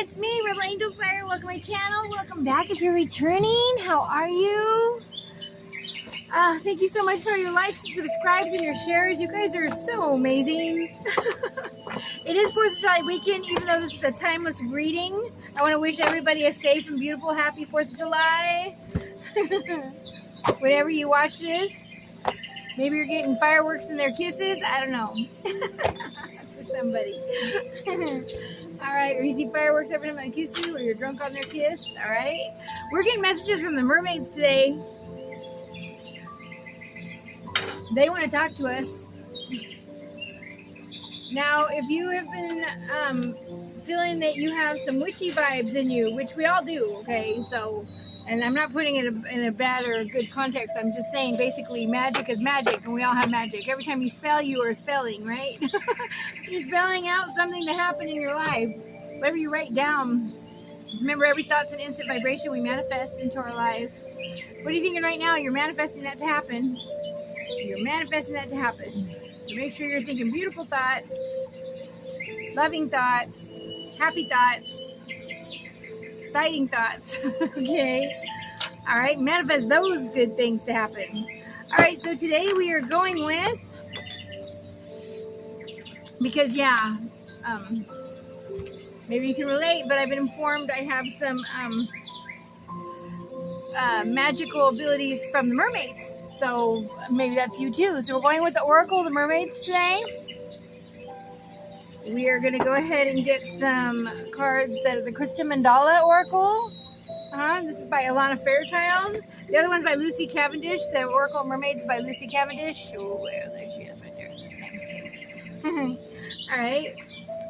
it's me, Rebel Angel Fire. Welcome to my channel. Welcome back if you're returning. How are you? Thank you so much for your likes and subscribes and your shares. You guys are so amazing. It is 4th of July weekend, even though this is a timeless reading. I want to wish everybody a safe and beautiful, happy 4th of July. Whenever you watch this, maybe you're getting fireworks in their kisses. I don't know. For somebody. Alright, or you see fireworks every time they kiss you, or you're drunk on their kiss. Alright. We're getting messages from the mermaids today. They want to talk to us. Now, if you have been feeling that you have some witchy vibes in you, which we all do, okay? So, and I'm not putting it in a bad or a good context. I'm just saying, basically, magic is magic, and we all have magic. Every time you spell, you are spelling, right? You're spelling out something to happen in your life. Whatever you write down, just remember, every thought's an instant vibration we manifest into our life. What are you thinking right now? You're manifesting that to happen. You're manifesting that to happen. So make sure you're thinking beautiful thoughts, loving thoughts, happy thoughts, exciting thoughts. Okay? Alright, manifest those good things to happen. Alright, so today we are going with, because yeah, maybe you can relate, but I've been informed I have some magical abilities from the mermaids. So maybe that's you too. So we're going with the Oracle of the Mermaids today. We are going to go ahead and get some cards that are the Krista Mandala Oracle. This is by Alana Fairchild. The other one's by Lucy Cavendish. The Oracle of Mermaids is by Lucy Cavendish. Oh, there she is right there. Alright.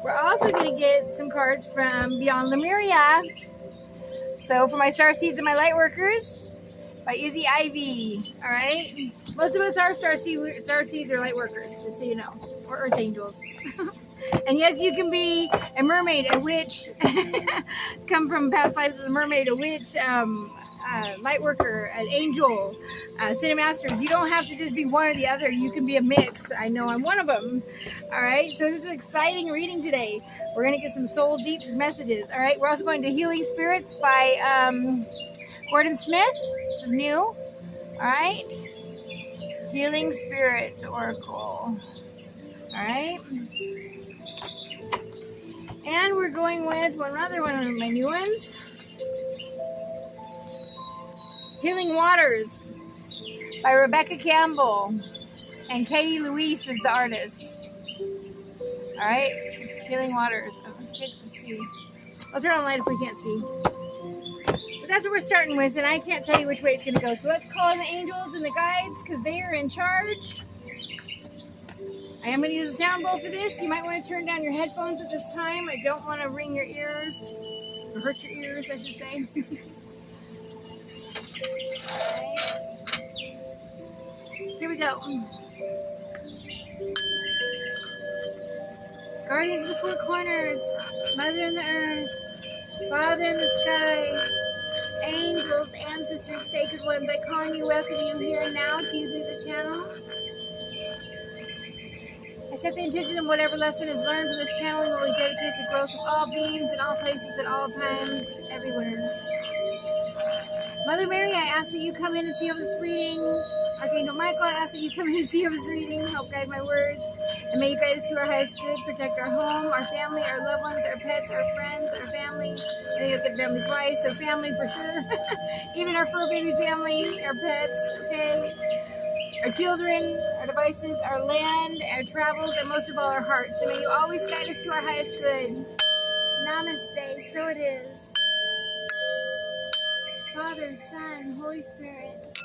We're also going to get some cards from Beyond Lemuria. So for my Starseeds and my Lightworkers, by Izzy Ivy. Alright? Most of us are Starseeds or Lightworkers, just so you know. Or Earth Angels. And yes, you can be a mermaid, a witch, come from past lives as a mermaid, a witch, Lightworker, an angel, Cinemasters. You don't have to just be one or the other. You can be a mix. I know I'm one of them. Alright? So this is an exciting reading today. We're going to get some soul deep messages. Alright? We're also going to Healing Spirits by Gordon Smith. This is new. Alright? Healing Spirits Oracle. Alright? And we're going with another one of my new ones. Healing Waters by Rebecca Campbell. And Katie Louise is the artist. Alright? Healing Waters. I don't know if you guys can see. I'll turn on the light if we can't see. But that's what we're starting with, and I can't tell you which way it's going to go. So let's call in the angels and the guides, because they are in charge. I am going to use a sound bowl for this. You might want to turn down your headphones at this time. I don't want to ring your ears, or hurt your ears, I should say. Alright. Here we go. Guardians of the Four Corners, Mother in the Earth, Father in the Sky, angels, ancestors, sacred ones, I call on you, welcome you here and now to use me as a channel. I set the intention of whatever lesson is learned from this channeling will be dedicated to the growth of all beings in all places at all times, everywhere. Mother Mary, I ask that you come in and see over this reading. Archangel Michael, I ask that you come in and see over this reading, help guide my words, and may you guide us to our highest good, protect our home, our family, our loved ones, our pets, our friends, our family. I think I said family twice, so family for sure. Even our fur baby family, our pets, okay? Our children, our devices, our land, our travels, and most of all our hearts. And may you always guide us to our highest good. Namaste, so it is. Father, Son, Holy Spirit.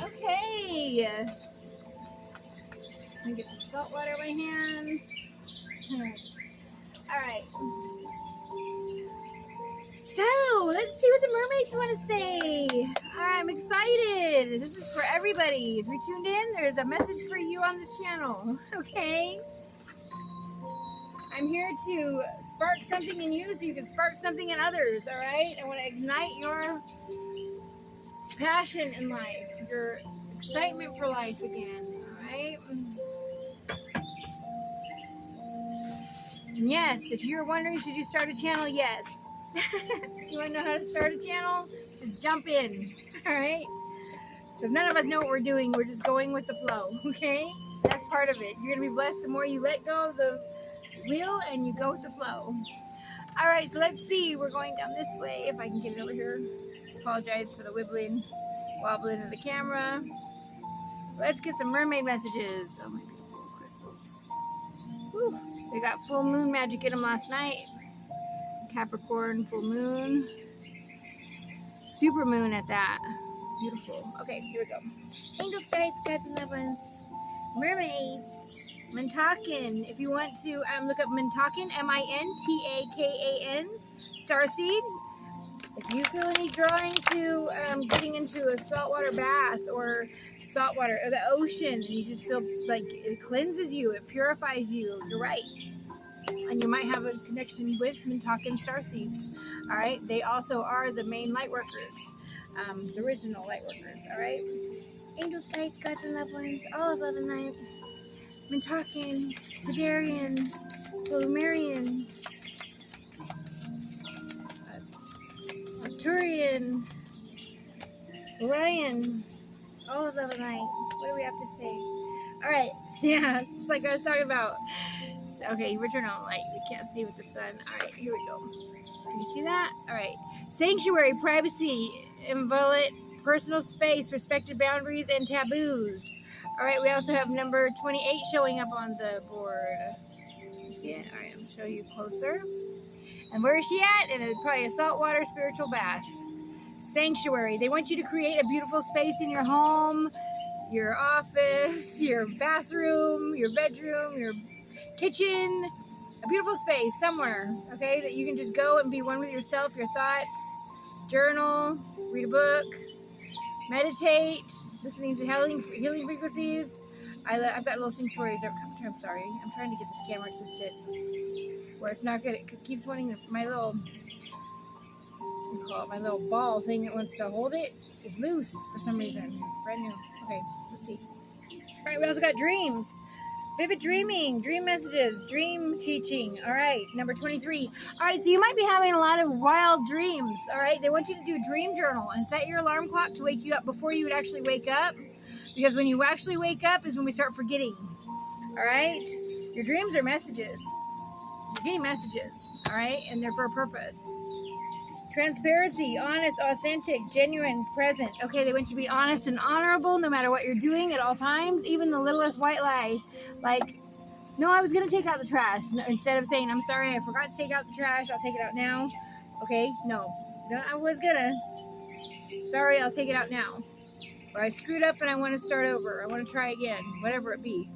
Okay. Let me get some salt water in my hands. Alright. So, let's see what the mermaids want to say. Alright, I'm excited. This is for everybody. If you're tuned in, there's a message for you on this channel. Okay? I'm here to spark something in you so you can spark something in others, alright? I want to ignite your passion in life, your excitement for life again. All right. And yes, if you're wondering, should you start a channel? Yes. You want to know how to start a channel? Just jump in. All right. Because none of us know what we're doing. We're just going with the flow. Okay. That's part of it. You're going to be blessed the more you let go of the wheel and you go with the flow. All right, so let's see. We're going down this way. If I can get it over here. Apologize for the wobbling of the camera. Let's get some mermaid messages. Oh my beautiful crystals. Whew. They got full moon magic in them last night. Capricorn full moon. Super moon at that. Beautiful. Okay, here we go. Angels, guides, gods, and loved ones. Mermaids. Mintakan. If you want to look up Mintakan, Mintakan, Starseed. If you feel any drawing to getting into a saltwater bath or saltwater or the ocean, and you just feel like it cleanses you, it purifies you, you're right. And you might have a connection with Mintakan Starseeds. All right. They also are the main Lightworkers, the original Lightworkers. All right. Angels, guides, gods, and loved ones, all of love and light. Mintakan, Hadarian, Mermaid, Hadarian, Ryan, all of love and light. What do we have to say? All right. Yeah, it's like I was talking about. Okay, return on light. You can't see with the sun. All right, here we go. Can you see that? All right. Sanctuary, privacy, inviolate, personal space, respected boundaries, and taboos. All right, we also have number 28 showing up on the board. You see it? All right, I'm going to show you closer. And where is she at? In probably a saltwater spiritual bath. Sanctuary. They want you to create a beautiful space in your home, your office, your bathroom, your bedroom, your kitchen, a beautiful space somewhere, okay, that you can just go and be one with yourself, your thoughts, journal, read a book, meditate, listening to healing frequencies. I've got little sanctuaries. I'm sorry. I'm trying to get this camera to sit where it's not good. It keeps wanting my little, my little ball thing that wants to hold it is loose for some reason. It's brand new. Okay, let's see. All right, we also got dreams. Vivid dreaming, dream messages, dream teaching. All right, number 23. All right, so you might be having a lot of wild dreams. All right, they want you to do a dream journal and set your alarm clock to wake you up before you would actually wake up. Because when you actually wake up is when we start forgetting. All right, your dreams are messages. You're getting messages. All right, and they're for a purpose. Transparency, honest, authentic, genuine, present. Okay, they want you to be honest and honorable no matter what you're doing at all times, even the littlest white lie. Like, no, I was going to take out the trash. No, instead of saying, I'm sorry, I forgot to take out the trash, I'll take it out now. Okay, no, I was going to. Sorry, I'll take it out now. Or I screwed up and I want to start over. I want to try again, whatever it be.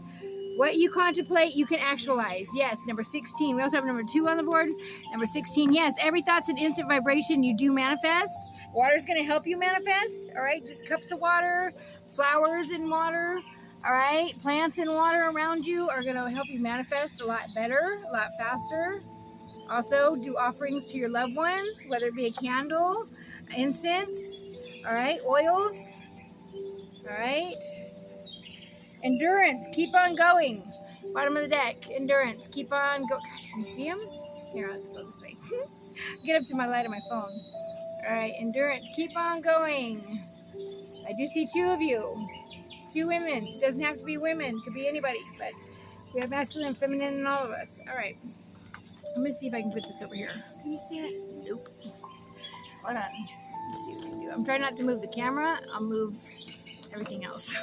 What you contemplate, you can actualize. Yes, number 16. We also have number 2 on the board. Number 16, yes, every thought's an instant vibration. You do manifest. Water's going to help you manifest. All right, just cups of water, flowers in water. All right, plants in water around you are going to help you manifest a lot better, a lot faster. Also, do offerings to your loved ones, whether it be a candle, incense, all right, oils. All right. Endurance, keep on going. Bottom of the deck, endurance, keep on going. Gosh, can you see them? Here, I'll just go this way. Get up to my light on my phone. All right, endurance, keep on going. I do see 2 of you. 2 women. It doesn't have to be women. It could be anybody. But we have masculine and feminine in all of us. All right. I'm going to see if I can put this over here. Can you see it? Nope. Hold on. Let's see what we can do. I'm trying not to move the camera. I'll move everything else.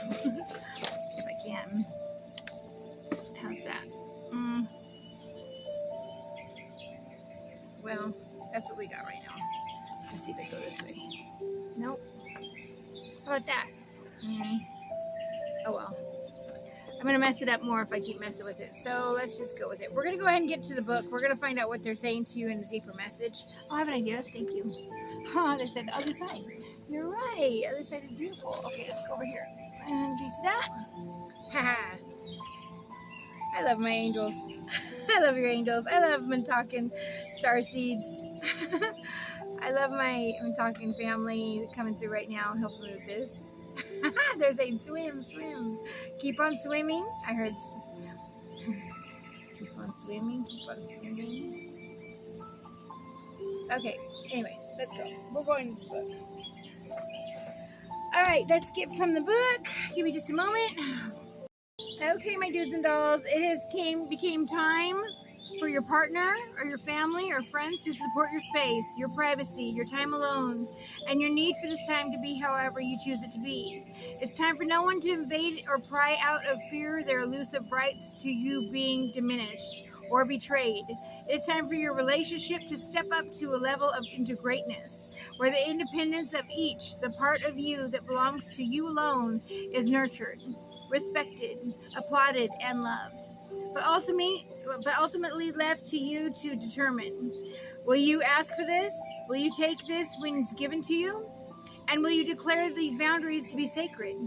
If I can. How's that? Well, that's what we got right now. Let's see if I go this way. Nope. How about that? Oh well. I'm going to mess it up more if I keep messing with it. So let's just go with it. We're going to go ahead and get to the book. We're going to find out what they're saying to you in a deeper message. Oh, I have an idea. Thank you. They said the other side. You're right. The other side is beautiful. Okay, let's go over here. And do you see that? Haha. I love my angels. I love your angels. I love Mintakan Starseeds. I love my Mintakan family coming through right now and helping me with this. They're saying swim, swim. Keep on swimming. I heard keep on swimming, keep on swimming. Okay, anyways, let's go. We're going to the book. All right, let's get from the book. Give me just a moment. Okay, my dudes and dolls, became time for your partner or your family or friends to support your space, your privacy, your time alone, and your need for this time to be however you choose it to be. It's time for no one to invade or pry out of fear their elusive rights to you being diminished or betrayed. It's time for your relationship to step up to a level into greatness, where the independence of each, the part of you that belongs to you alone, is nurtured, respected, applauded, and loved. But ultimately left to you to determine. Will you ask for this? Will you take this when it's given to you? And will you declare these boundaries to be sacred?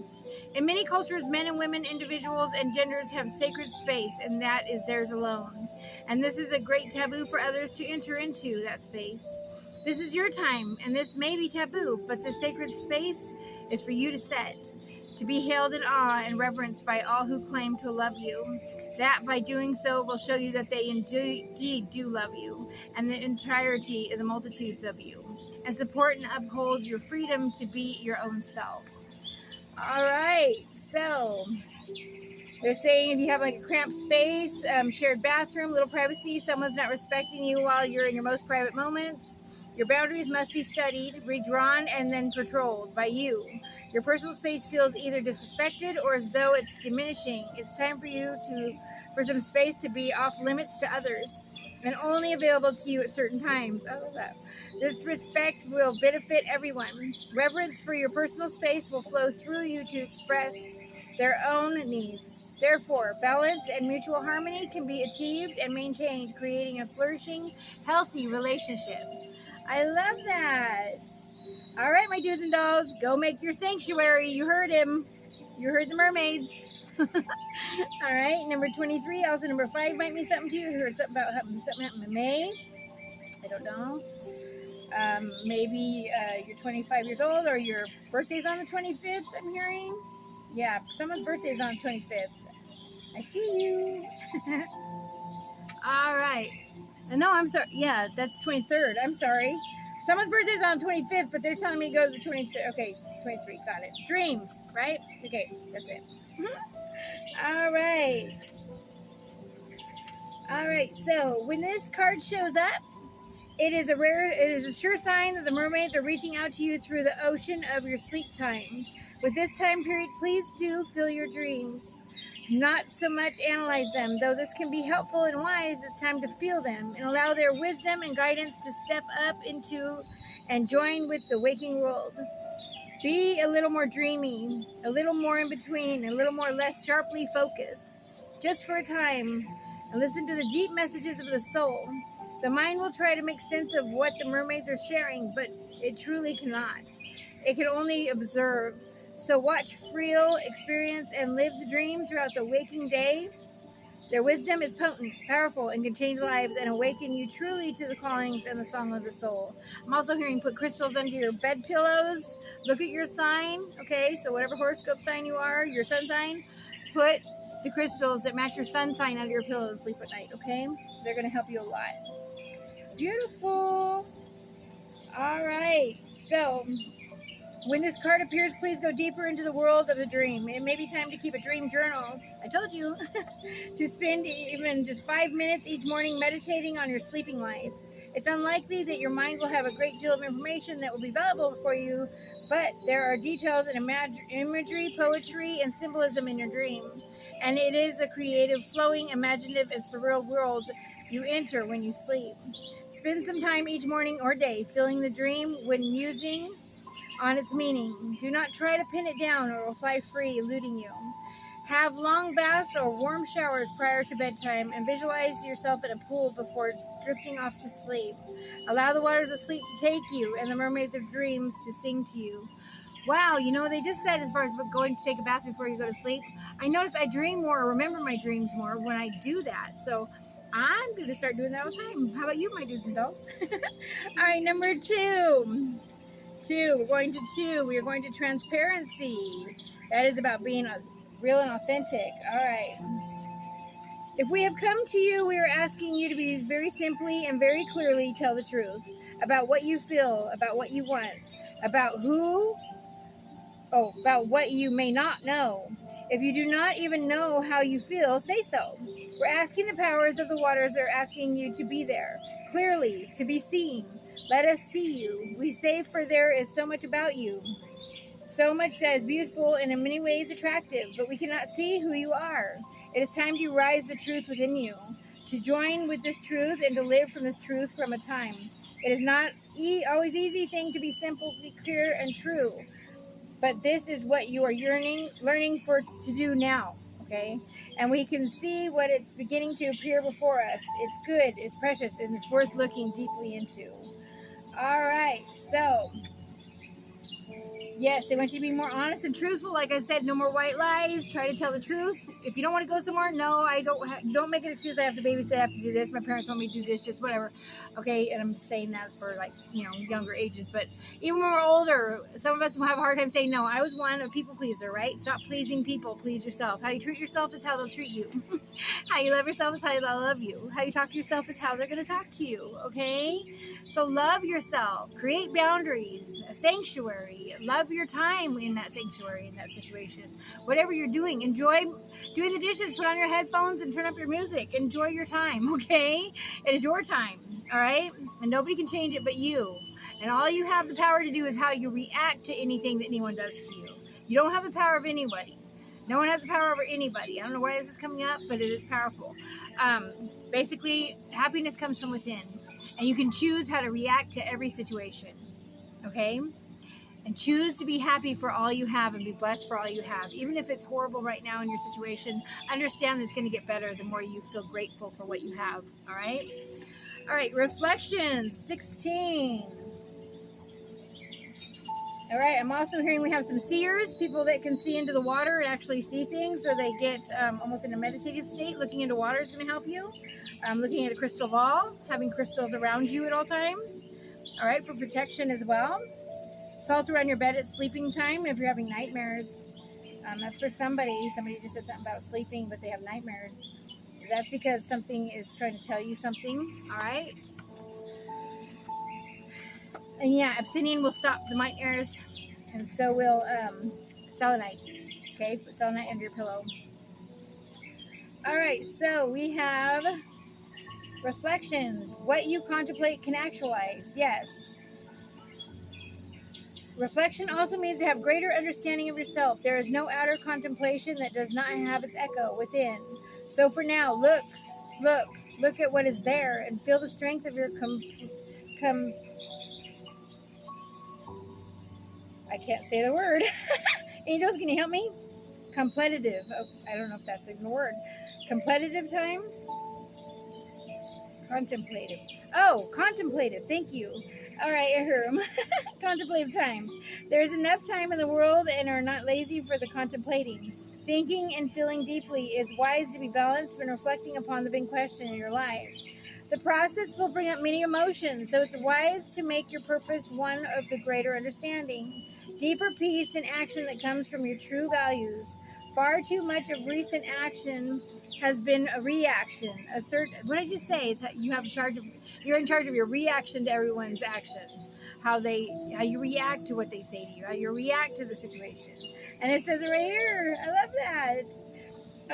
In many cultures, men and women, individuals and genders have sacred space, and that is theirs alone. And this is a great taboo for others to enter into that space. This is your time, and this may be taboo, but the sacred space is for you to set, to be held in awe and reverence by all who claim to love you. That by doing so will show you that they indeed do love you and the entirety of the multitudes of you, and support and uphold your freedom to be your own self. All right, so they're saying if you have like a cramped space, shared bathroom, little privacy, someone's not respecting you while you're in your most private moments, your boundaries must be studied, redrawn, and then patrolled by you. Your personal space feels either disrespected or as though it's diminishing. It's time for some space to be off limits to others and only available to you at certain times. I love that. This respect will benefit everyone. Reverence for your personal space will flow through you to express their own needs. Therefore, balance and mutual harmony can be achieved and maintained, creating a flourishing, healthy relationship. I love that. All right, my dudes and dolls, go make your sanctuary. You heard him. You heard the mermaids. All right, number 23. Also, number 5 might mean something to you. You heard something happened in May. I don't know. Maybe you're 25 years old or your birthday's on the 25th, I'm hearing. Yeah, someone's birthday's on the 25th. I see you. All right. No, I'm sorry. Yeah, that's 23rd. I'm sorry. Someone's birthday is on the 25th, but they're telling me to go to the 23rd. Okay, 23. Got it. Dreams, right? Okay, that's it. All right. All right. So when this card shows up, it is a sure sign that the mermaids are reaching out to you through the ocean of your sleep time. With this time period, please do feel your dreams. Not so much analyze them, though this can be helpful and wise. It's time to feel them and allow their wisdom and guidance to step up into and join with the waking world. Be a little more dreamy, a little more in between, a little more less sharply focused, just for a time, and listen to the deep messages of the soul. The mind will try to make sense of what the mermaids are sharing, but it truly cannot. It can only observe. So watch, feel, experience, and live the dream throughout the waking day. Their wisdom is potent, powerful, and can change lives and awaken you truly to the callings and the song of the soul. I'm also hearing put crystals under your bed pillows. Look at your sign, okay? So whatever horoscope sign you are, your sun sign, put the crystals that match your sun sign under your pillows. Sleep at night, okay? They're going to help you a lot. Beautiful. All right. So when this card appears, please go deeper into the world of the dream. It may be time to keep a dream journal. I told you. To spend even just 5 minutes each morning meditating on your sleeping life. It's unlikely that your mind will have a great deal of information that will be valuable for you, but there are details and imagery, poetry, and symbolism in your dream. And it is a creative, flowing, imaginative, and surreal world you enter when you sleep. Spend some time each morning or day filling the dream when musing on its meaning. Do not try to pin it down or it will fly free, eluding you. Have long baths or warm showers prior to bedtime and visualize yourself in a pool before drifting off to sleep. Allow the waters of sleep to take you and the mermaids of dreams to sing to you. Wow, you know, they just said as far as going to take a bath before you go to sleep, I notice I dream more or remember my dreams more when I do that. So I'm going to start doing that all the time. How about you, my dudes and dolls? All right, number 2. 2. We're going to 2. We are going to transparency. That is about being real and authentic. All right. If we have come to you, we are asking you to be very simply and very clearly tell the truth about what you feel, about what you want, about what you may not know. If you do not even know how you feel, say so. We're asking the powers of the waters are asking you to be there, clearly, to be seen. Let us see you. We say, for there is so much about you, so much that is beautiful and in many ways attractive, but we cannot see who you are. It is time to rise the truth within you, to join with this truth and to live from this truth from a time. It is not always easy thing to be simple, clear, and true. But this is what you are learning to do now, okay? And we can see what it's beginning to appear before us. It's good, it's precious, and it's worth looking deeply into. All right, so yes, they want you to be more honest and truthful. Like I said, no more white lies. Try to tell the truth. If you don't want to go somewhere, no, you don't make an excuse. I have to babysit. I have to do this. My parents want me to do this. Just whatever. Okay, and I'm saying that for younger ages. But even when we're older, some of us will have a hard time saying no. I was a people pleaser, right? Stop pleasing people. Please yourself. How you treat yourself is how they'll treat you. How you love yourself is how they'll love you. How you talk to yourself is how they're going to talk to you. Okay? So love yourself. Create boundaries. A sanctuary. Love your time in that sanctuary, in that situation. Whatever you're doing, enjoy doing the dishes. Put on your headphones and turn up your music. Enjoy your time, okay? It is your time, all right? And nobody can change it but you. And all you have the power to do is how you react to anything that anyone does to you. You don't have the power of anybody. No one has the power over anybody. I don't know why this is coming up, but it is powerful. Basically, happiness comes from within. And you can choose how to react to every situation, okay? And choose to be happy for all you have and be blessed for all you have. Even if it's horrible right now in your situation, understand that it's going to get better the more you feel grateful for what you have. All right? All right, reflections, 16. All right, I'm also hearing we have some seers, people that can see into the water and actually see things, or they get almost in a meditative state. Looking into water is going to help you. Looking at a crystal ball, having crystals around you at all times. All right, for protection as well. Salt around your bed at sleeping time if you're having nightmares. That's for somebody. Somebody just said something about sleeping, but they have nightmares. That's because something is trying to tell you something. All right. And yeah, obsidian will stop the nightmares, and so will selenite. Okay, put selenite under your pillow. All right, so we have reflections. What you contemplate can actualize. Yes. Reflection also means to have greater understanding of yourself. There is no outer contemplation that does not have its echo within. So for now, look at what is there and feel the strength of your I can't say the word. Angels, can you help me? Competitive. Oh, I don't know if that's even a word. Competitive time? Contemplative. Oh, contemplative. Thank you. All right, Ahram. Contemplative times. There is enough time in the world and are not lazy for the contemplating. Thinking and feeling deeply is wise to be balanced when reflecting upon the big question in your life. The process will bring up many emotions, so it's wise to make your purpose one of the greater understanding. Deeper peace and action that comes from your true values. Far too much of recent action has been a reaction. What I just say is that you're in charge of your reaction to everyone's action. How you react to what they say to you, how you react to the situation. And it says it right here. I love that.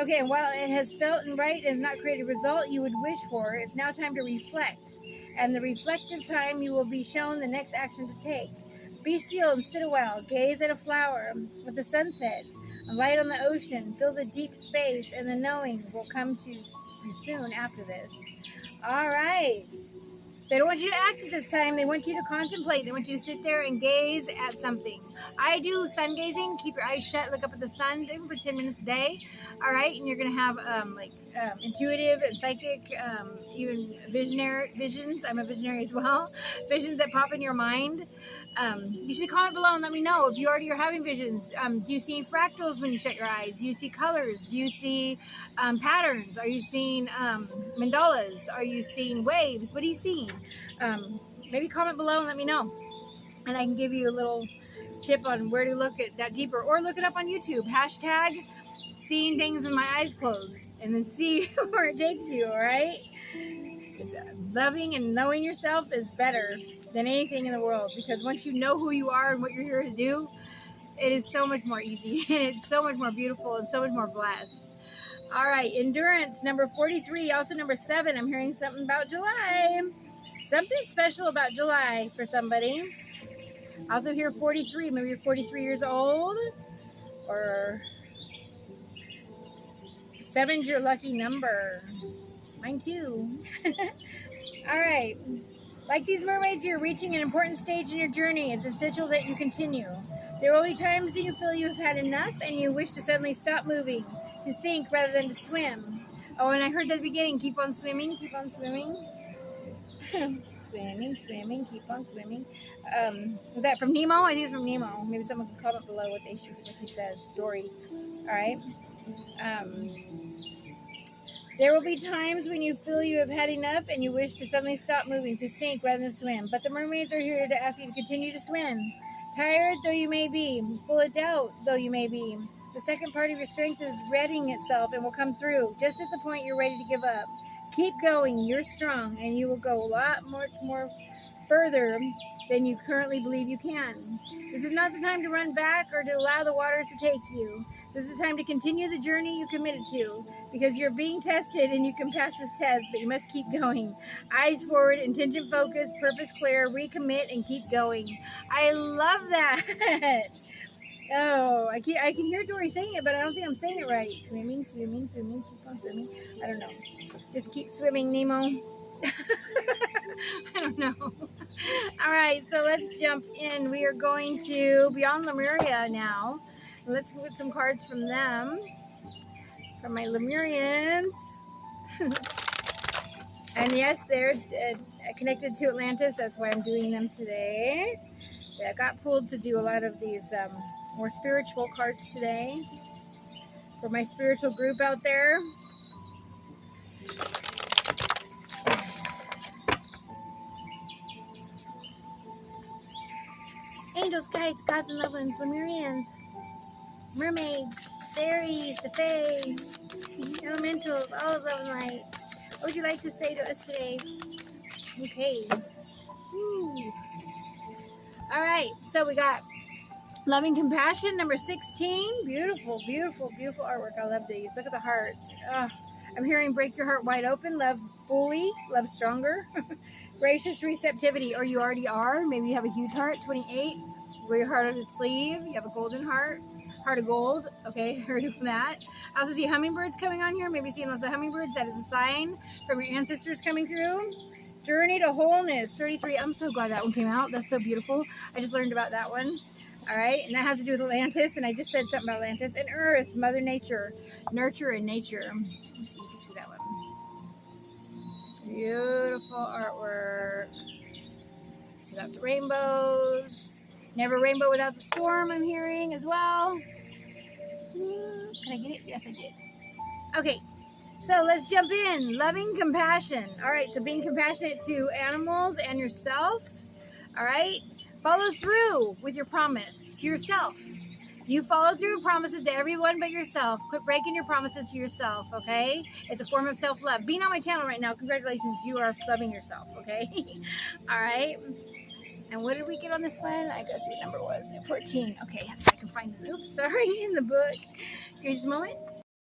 Okay, and while it has felt and right and has not created a result you would wish for, it's now time to reflect. And the reflective time you will be shown the next action to take. Be still and sit a while. Gaze at a flower with the sunset. A light on the ocean. Feel the deep space, and the knowing will come to you soon after this. All right. So they don't want you to act at this time. They want you to contemplate. They want you to sit there and gaze at something. I do sun gazing. Keep your eyes shut. Look up at the sun, even for 10 minutes a day. All right. And you're going to have intuitive and psychic, even visions. I'm a visionary as well. Visions that pop in your mind. You should comment below and let me know if you already are having visions. Do you see fractals when you shut your eyes? Do you see colors? Do you see patterns? Are you seeing mandalas? Are you seeing waves? What are you seeing? Maybe comment below and let me know. and I can give you a little tip on where to look at that deeper, or look it up on YouTube. Hashtag seeing things with my eyes closed, and then see where it takes you. All right. Loving and knowing yourself is better than anything in the world, because once you know who you are and what you're here to do, it is so much more easy, and it's so much more beautiful, and so much more blessed. All right, endurance, number 43, also number 7. I'm hearing something about July. Something special about July for somebody. Also hear 43. Maybe you're 43 years old, or 7's your lucky number. Mine too. All right. Like these mermaids, you're reaching an important stage in your journey. It's essential that you continue. There will be times that you feel you have had enough and you wish to suddenly stop moving, to sink rather than to swim. Oh, and I heard at the beginning, keep on swimming, keep on swimming. Swimming, swimming, keep on swimming. Was that from Nemo? I think it's from Nemo. Maybe someone can comment below what she says. Dory. All right. There will be times when you feel you have had enough and you wish to suddenly stop moving, to sink rather than swim. But the mermaids are here to ask you to continue to swim. Tired though you may be, full of doubt though you may be, the second part of your strength is readying itself and will come through just at the point you're ready to give up. Keep going, you're strong, and you will go a lot much more further than you currently believe you can. This is not the time to run back or to allow the waters to take you. This is the time to continue the journey you committed to, because you're being tested and you can pass this test, but you must keep going. Eyes forward, intention focused, purpose clear, recommit, and keep going. I love that. Oh, I can hear Dory saying it, but I don't think I'm saying it right. Swimming, swimming, swimming, keep on swimming. I don't know. Just keep swimming, Nemo. I don't know. All right, so let's jump in. We are going to Beyond Lemuria now. Let's get some cards from them, from my Lemurians. And yes, they're connected to Atlantis. That's why I'm doing them today. I got pulled to do a lot of these more spiritual cards today for my spiritual group out there. Angels, guides, gods, and loved ones, Lemurians, mermaids, fairies, the fae, elementals, all of love and light. What would you like to say to us today? Okay. Woo. All right, so we got Loving Compassion, number 16. Beautiful, beautiful, beautiful artwork. I love these. Look at the heart. I'm hearing break your heart wide open, love fully, love stronger. Gracious receptivity, or you already are. Maybe you have a huge heart, 28. Wear your heart on his sleeve. You have a golden heart. Heart of gold. Okay, heard of that. I also see hummingbirds coming on here. Maybe seeing lots of hummingbirds. That is a sign from your ancestors coming through. Journey to Wholeness, 33. I'm so glad that one came out. That's so beautiful. I just learned about that one. All right, and that has to do with Atlantis, and I just said something about Atlantis. And Earth, Mother Nature, nurture and nature. Let me see, you can see that one. Beautiful artwork. So that's rainbows. Never rainbow without the storm, I'm hearing as well. Can I get it? Yes, I did. Okay, so let's jump in. Loving compassion. All right, so being compassionate to animals and yourself. All right, follow through with your promise to yourself. You follow through promises to everyone but yourself. Quit breaking your promises to yourself, okay? It's a form of self-love. Being on my channel right now, congratulations, you are loving yourself, okay? All right. And what did we get on this one? I guess what number was it? 14. Okay, yes, I can find it. Oops, sorry, in the book. Give me just a moment.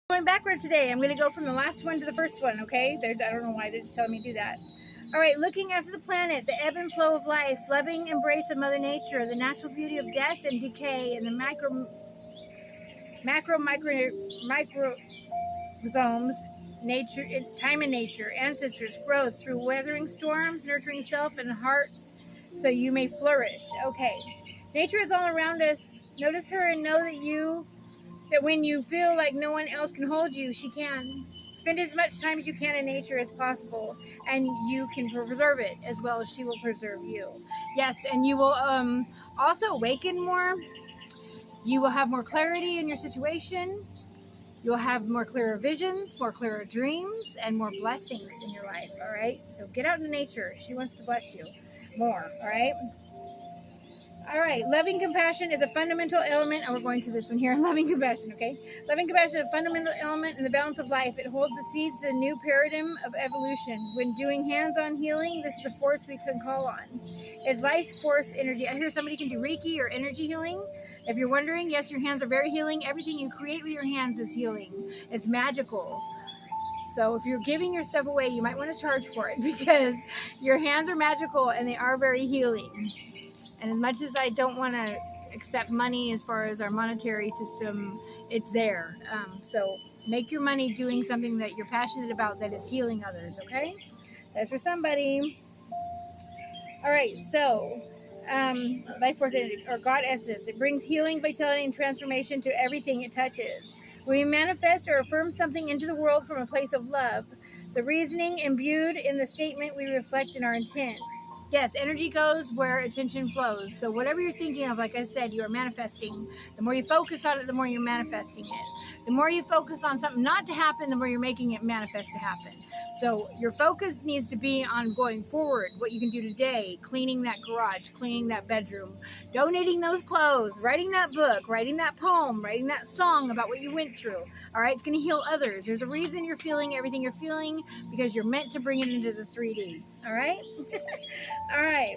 Going backwards today. I'm going to go from the last one to the first one, okay? I don't know why they're just telling me to do that. All right, looking after the planet, the ebb and flow of life, loving embrace of Mother Nature, the natural beauty of death and decay, and the microsomes, nature, time and nature, ancestors, growth through weathering storms, nurturing self and heart, so you may flourish. Okay, nature is all around us. Notice her and know that when you feel like no one else can hold you, she can. Spend as much time as you can in nature as possible, and you can preserve it as well as she will preserve you. Yes, and you will also awaken more. You will have more clarity in your situation. You'll have more clearer visions, more clearer dreams, and more blessings in your life, all right? So get out into nature. She wants to bless you more, all right? All right, loving compassion is a fundamental element. Oh, we're going to this one here. Loving compassion, okay? Loving compassion is a fundamental element in the balance of life. It holds the seeds to the new paradigm of evolution. When doing hands-on healing, this is the force we can call on. It's life's force energy. I hear somebody can do Reiki or energy healing. If you're wondering, yes, your hands are very healing. Everything you create with your hands is healing. It's magical. So if you're giving your stuff away, you might want to charge for it because your hands are magical and they are very healing. And as much as I don't want to accept money as far as our monetary system, it's there. So make your money doing something that you're passionate about that is healing others, okay? That's for somebody. All right, so life force energy, or God essence. It brings healing, vitality, and transformation to everything it touches. When we manifest or affirm something into the world from a place of love, the reasoning imbued in the statement we reflect in our intent. Yes, energy goes where attention flows. So whatever you're thinking of, like I said, you are manifesting. The more you focus on it, the more you're manifesting it. The more you focus on something not to happen, the more you're making it manifest to happen. So your focus needs to be on going forward, what you can do today, cleaning that garage, cleaning that bedroom, donating those clothes, writing that book, writing that poem, writing that song about what you went through. All right, it's going to heal others. There's a reason you're feeling everything you're feeling because you're meant to bring it into the 3D. All right? All right.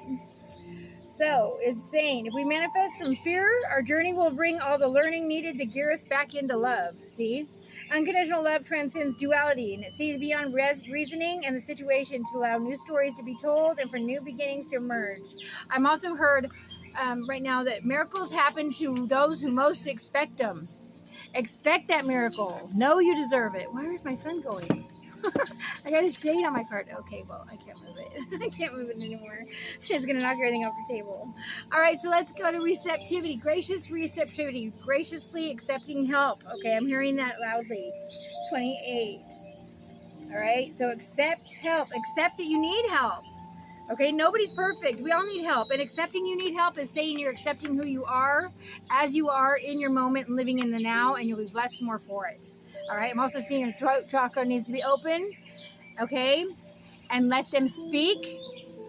So it's saying if we manifest from fear, our journey will bring all the learning needed to gear us back into love. See? Unconditional love transcends duality, and it sees beyond reasoning and the situation to allow new stories to be told and for new beginnings to emerge. I'm also heard right now that miracles happen to those who most expect them. Expect that miracle. Know you deserve it. Where is my son going? I got a shade on my card. Okay, well, I can't move it. I can't move it anymore. It's going to knock everything off the table. All right, so let's go to receptivity. Gracious receptivity. Graciously accepting help. Okay, I'm hearing that loudly. 28. All right, so accept help. Accept that you need help. Okay, nobody's perfect. We all need help. And accepting you need help is saying you're accepting who you are as you are in your moment and living in the now, and you'll be blessed more for it. All right, I'm also seeing your throat chakra needs to be open, okay? And let them speak,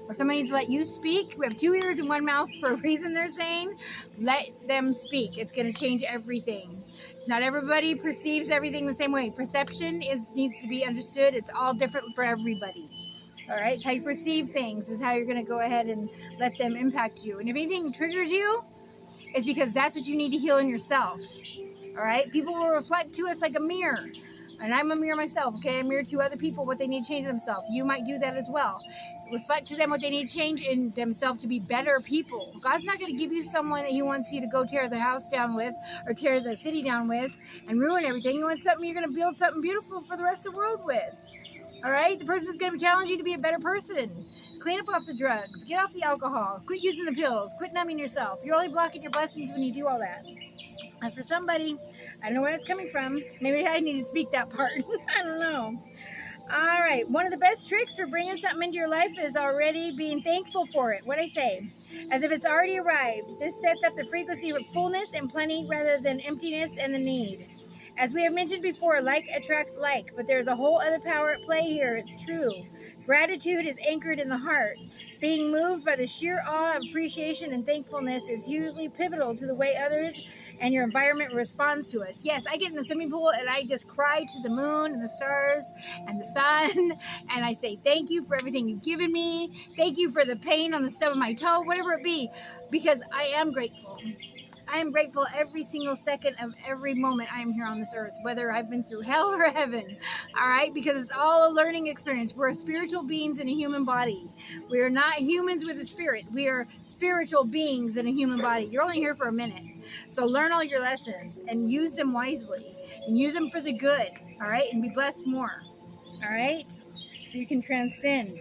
or somebody needs to let you speak. We have 2 ears and 1 mouth for a reason, they're saying. Let them speak. It's going to change everything. Not everybody perceives everything the same way. Perception needs to be understood. It's all different for everybody. All right, it's how you perceive things is how you're going to go ahead and let them impact you. And if anything triggers you, it's because that's what you need to heal in yourself. All right, people will reflect to us like a mirror, and I'm a mirror myself. Okay, I mirror to other people what they need to change themselves. You might do that as well. Reflect to them what they need to change in themselves to be better people. God's not going to give you someone that He wants you to go tear the house down with or tear the city down with and ruin everything. He wants something you're going to build something beautiful for the rest of the world with. All right, the person that's going to challenge you to be a better person. Clean up off the drugs. Get off the alcohol. Quit using the pills. Quit numbing yourself. You're only blocking your blessings when you do all that. As for somebody, I don't know where it's coming from. Maybe I need to speak that part. I don't know. All right. One of the best tricks for bringing something into your life is already being thankful for it. What'd I say? As if it's already arrived. This sets up the frequency of fullness and plenty rather than emptiness and the need. As we have mentioned before, like attracts like, but there's a whole other power at play here. It's true. Gratitude is anchored in the heart. Being moved by the sheer awe, appreciation, and thankfulness is hugely pivotal to the way others and your environment responds to us. Yes, I get in the swimming pool and I just cry to the moon and the stars and the sun, and I say thank you for everything you've given me. Thank you for the pain on the stub of my toe, whatever it be, because I am grateful. I am grateful every single second of every moment I am here on this earth, whether I've been through hell or heaven, all right? Because it's all a learning experience. We're spiritual beings in a human body. We are not humans with a spirit. We are spiritual beings in a human body. You're only here for a minute. So learn all your lessons and use them wisely and use them for the good, all right? And be blessed more, all right? So you can transcend.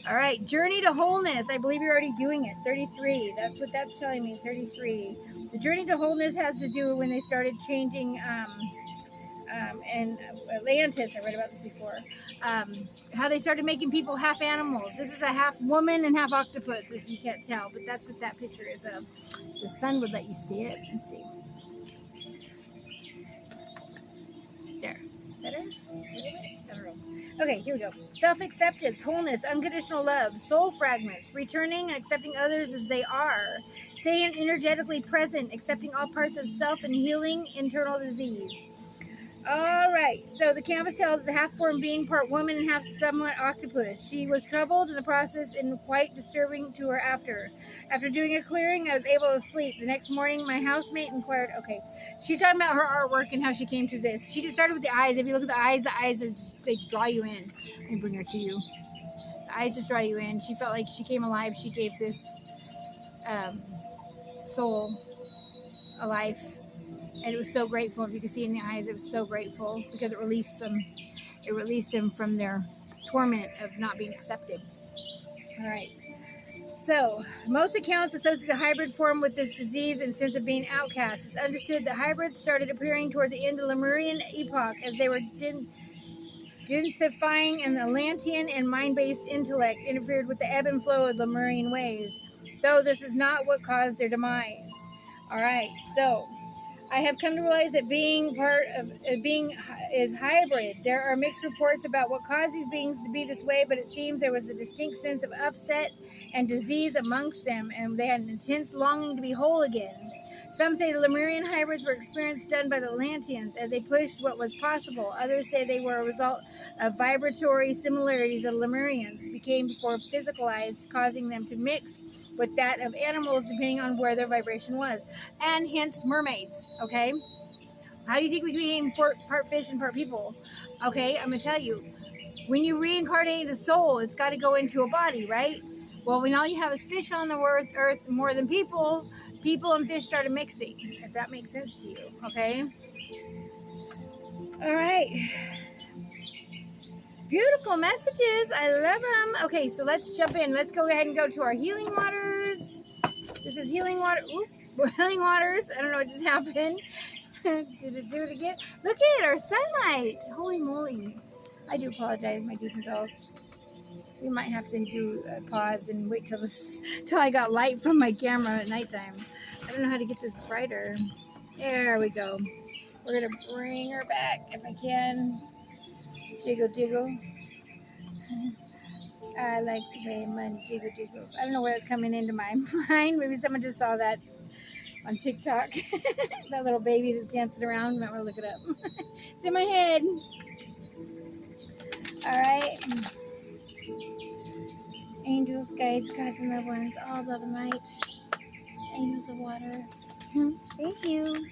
All right, journey to wholeness. I believe you're already doing it. 33. That's what that's telling me. 33. The journey to wholeness has to do when they started changing in Atlantis. I read about this before. How they started making people half animals. This is a half woman and half octopus, if you can't tell. But that's what that picture is of. The sun would let you see it. Let's see. There. Better? I don't know. Okay, here we go. Self-acceptance, wholeness, unconditional love, soul fragments, returning and accepting others as they are, staying energetically present, accepting all parts of self and healing internal disease. All right, so the canvas held the half-formed being, part woman and half somewhat octopus. She was troubled in the process and quite disturbing to her after. After doing a clearing, I was able to sleep. The next morning, my housemate inquired, okay, she's talking about her artwork and how she came to this. She just started with the eyes. If you look at the eyes are just, they draw you in. Let me bring her to you. The eyes just draw you in. She felt like she came alive. She gave this soul a life. And it was so grateful. If you can see in the eyes, it was so grateful because it released them. It released them from their torment of not being accepted. All right. So, most accounts associate the hybrid form with this disease and sense of being outcast. It's understood that hybrids started appearing toward the end of the Lemurian epoch as they were densifying, and the Atlantean and mind-based intellect interfered with the ebb and flow of Lemurian ways, though this is not what caused their demise. All right, so I have come to realize that being part of being is hybrid. There are mixed reports about what caused these beings to be this way, but it seems there was a distinct sense of upset and disease amongst them, and they had an intense longing to be whole again. Some say the Lemurian hybrids were experiences done by the Atlanteans as they pushed what was possible. Others say they were a result of vibratory similarities of Lemurians became before physicalized, causing them to mix with that of animals depending on where their vibration was, and hence mermaids. Okay, how do you think we became part fish and part people? Okay, I'm gonna tell you, when you reincarnate the soul, it's got to go into a body, right? Well, when all you have is fish on the earth more than people and fish started mixing, if that makes sense to you. Okay, all right, beautiful messages, I love them. Okay, so let's jump in. Let's go ahead and go to our healing waters. This is healing water. Oops, healing waters. I don't know what just happened. Did it do it again? Look at it, our sunlight. Holy moly. I do apologize, my deep dolls. We might have to do a pause and wait till I got light from my camera at nighttime. I don't know how to get this brighter. There we go. We're gonna bring her back if I can. Jiggle, jiggle. I like the way mine jiggle jiggles. I don't know where that's coming into my mind. Maybe someone just saw that on TikTok. That little baby that's dancing around. You might want to look it up. It's in my head. All right. Angels, guides, gods, and loved ones, all love and light. Angels of water. Thank you.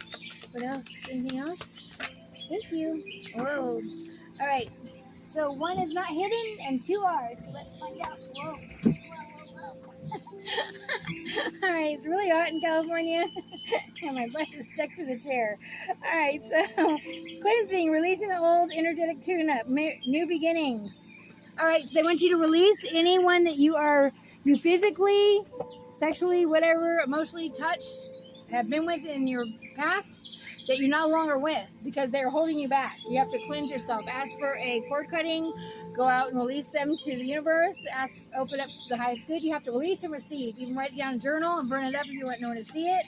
What else? Anything else? Thank you. Whoa. All right. So 1 is not hidden and 2 are. So let's find out. Whoa. All right. It's really hot in California. And my butt is stuck to the chair. All right. So cleansing, releasing the old energetic tune-up, new beginnings. All right, so they want you to release anyone that you physically, sexually, whatever, emotionally touched, have been with in your past that you're no longer with because they're holding you back. You have to cleanse yourself. Ask for a cord cutting. Go out and release them to the universe. Open up to the highest good. You have to release and receive. Even write it down in a journal and burn it up if you want no one to see it.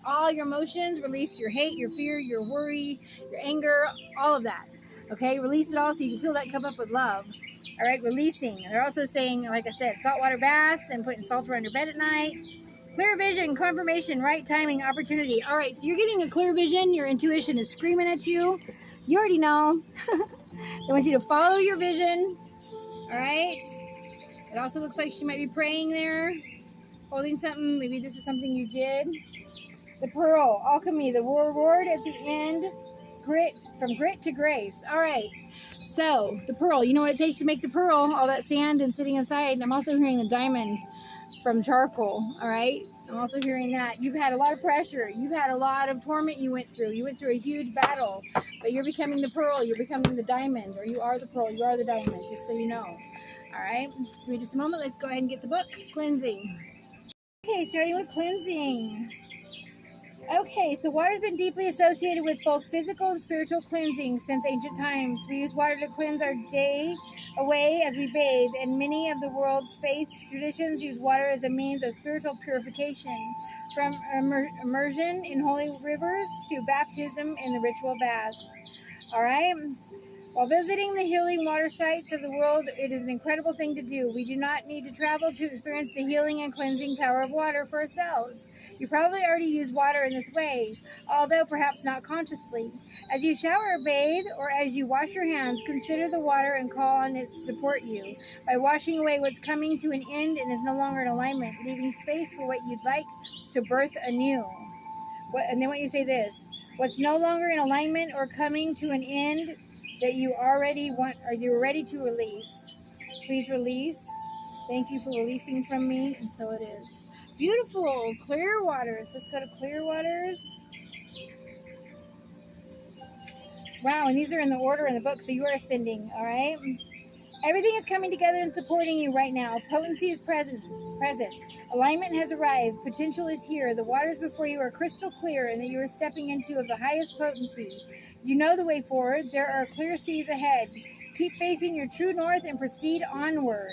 All your emotions, release your hate, your fear, your worry, your anger, all of that. Okay, release it all so you can fill that cup up with love. All right, releasing. They're also saying, like I said, saltwater baths and putting salt around your bed at night. Clear vision, confirmation, right timing, opportunity. All right, so you're getting a clear vision. Your intuition is screaming at you. You already know. They want you to follow your vision. All right. It also looks like she might be praying there, holding something. Maybe this is something you did. The pearl, alchemy, the reward at the end. From grit to grace. All right. So the pearl, you know what it takes to make the pearl? All that sand and sitting inside. And I'm also hearing the diamond from charcoal. All right. I'm also hearing that you've had a lot of pressure. You've had a lot of torment you went through. You went through a huge battle, but you're becoming the pearl. You're becoming the diamond, or you are the pearl. You are the diamond, just so you know. All right. Give me just a moment. Let's go ahead and get the book. Cleansing. Okay, starting with cleansing. Okay, so water has been deeply associated with both physical and spiritual cleansing since ancient times. We use water to cleanse our day away as we bathe, and many of the world's faith traditions use water as a means of spiritual purification, from immersion in holy rivers to baptism in the ritual baths. All right, While visiting the healing water sites of the world, it is an incredible thing to do. We do not need to travel to experience the healing and cleansing power of water for ourselves. You probably already use water in this way, although perhaps not consciously. As you shower or bathe, or as you wash your hands, consider the water and call on it to support you. By washing away what's coming to an end and is no longer in alignment, leaving space for what you'd like to birth anew. And then when you say this, what's no longer in alignment or coming to an end that you already want, or you're ready to release. Please release. Thank you for releasing from me, and so it is. Beautiful. Clear waters. Let's go to clear waters. Wow, and these are in the order in the book, so you are ascending, all right? Everything is coming together and supporting you right now. Potency is present. Alignment has arrived. Potential is here. The waters before you are crystal clear and that you are stepping into of the highest potency. You know the way forward. There are clear seas ahead. Keep facing your true north and proceed onward.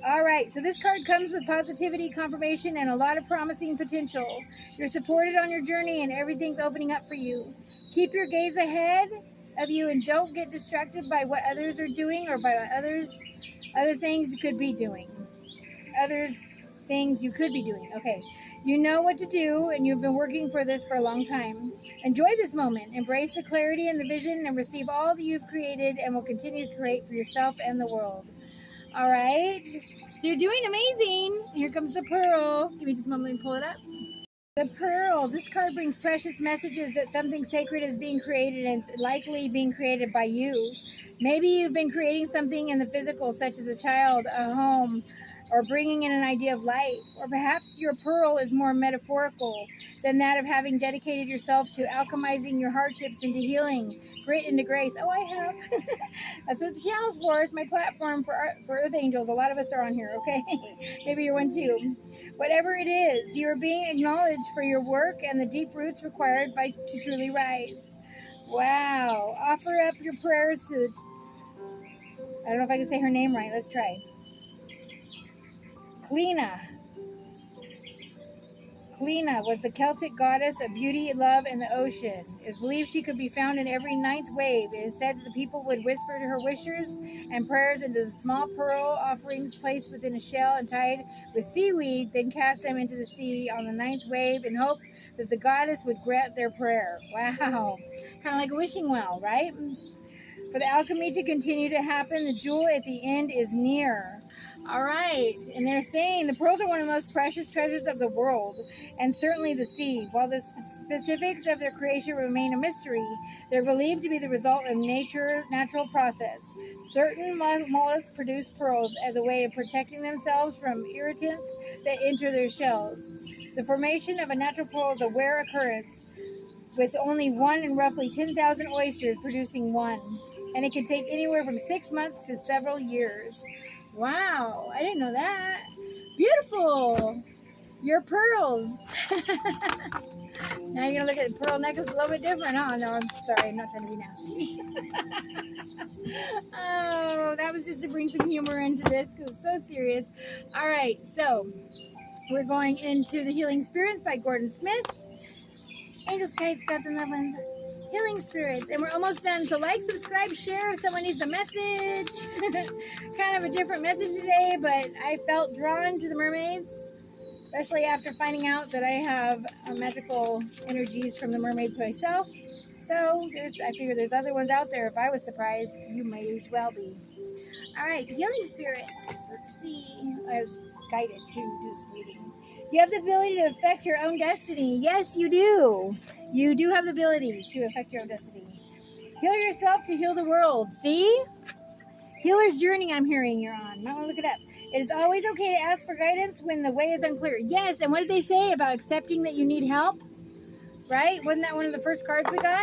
All right, so this card comes with positivity, confirmation, and a lot of promising potential. You're supported on your journey and everything's opening up for you. Keep your gaze ahead of you and don't get distracted by what others are doing or by other things you could be doing. Okay, you know what to do and you've been working for this for a long time. Enjoy this moment. Embrace the clarity and the vision and receive all that you've created and will continue to create for yourself and the world. All right, so you're doing amazing. Here comes the pearl. Give me just a moment to pull it up. The pearl. This card brings precious messages that something sacred is being created, and it's likely being created by you. Maybe you've been creating something in the physical, such as a child, a home, or bringing in an idea of life. Or perhaps your pearl is more metaphorical than that of having dedicated yourself to alchemizing your hardships into healing, grit into grace. Oh, I have. That's what the channel's for. It's my platform for Earth Angels. A lot of us are on here, okay? Maybe you're one too. Whatever it is, you are being acknowledged for your work and the deep roots required to truly rise. Wow. Offer up your prayers to... I don't know if I can say her name right. Let's try. Kleena was the Celtic goddess of beauty, love, and the ocean. It was believed she could be found in every ninth wave. It is said that the people would whisper to her wishes and prayers into the small pearl offerings placed within a shell and tied with seaweed, then cast them into the sea on the ninth wave in hope that the goddess would grant their prayer. Wow. Kind of like a wishing well, right? For the alchemy to continue to happen, the jewel at the end is near. All right, and they're saying the pearls are one of the most precious treasures of the world, and certainly the sea. While the specifics of their creation remain a mystery, they're believed to be the result of natural process. Certain mollusks produce pearls as a way of protecting themselves from irritants that enter their shells. The formation of a natural pearl is a rare occurrence, with only one in roughly 10,000 oysters producing one, and it can take anywhere from 6 months to several years. Wow, I didn't know that. Beautiful. Your pearls. Now you're going to look at the pearl necklace a little bit different, huh? No, I'm sorry. I'm not trying to be nasty. Oh, that was just to bring some humor into this because it's so serious. All right, so we're going into The Healing Spirits by Gordon Smith. Angels, kites, gods, and loved ones. Healing spirits, and we're almost done. So like, subscribe, share if someone needs a message. Kind of a different message today, but I felt drawn to the mermaids, especially after finding out that I have magical energies from the mermaids myself. So I figure there's other ones out there. If I was surprised, you may as well be. All right, healing spirits. Let's see. I was guided to do some reading. You have the ability to affect your own destiny. Yes, you do. You do have the ability to affect your own destiny. Heal yourself to heal the world. See? Healer's journey I'm hearing you're on. Might want to look it up. It is always okay to ask for guidance when the way is unclear. Yes, and what did they say about accepting that you need help? Right? Wasn't that one of the first cards we got?